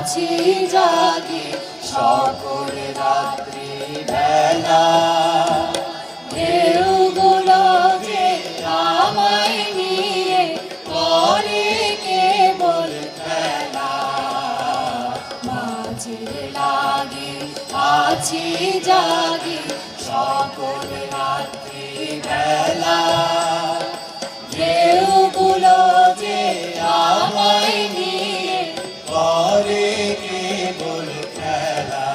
আছি জাগি সকল রাত্রি বেলা। ঢেউগুলো যে আমায় নিয়ে করে কেবল খেলা, মাঝের লাগি আছি জাগি সকল রাত্রি বেলা। ঢেউগুলো যে আমায় নিয়ে করে কেবল খেলা।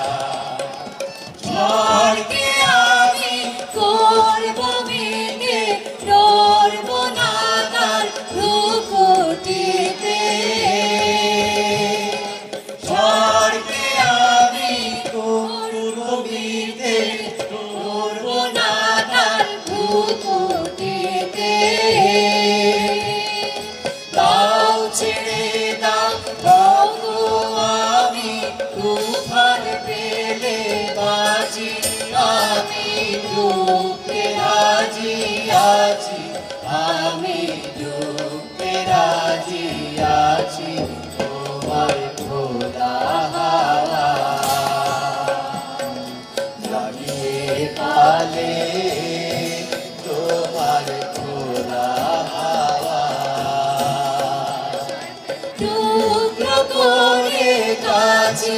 ঝড়কে আমি করব ভেঙে, নড়ব না তার ভ্রুকুটিতে। ঝড়কে আমি করব ভেঙে, নড়ব না তার ভ্রুকুটিতে। দাও ছেড়ে দাও তবু আমি তুফান পেলে বাজি, আমি ডুবতে রাজি আছি, আমি ডুবতে রাজি আছি তোমার খোলা হাওয়া। লাগিয়ে পালে তোমার খোলা হাওয়া। টুকরো করে কাছে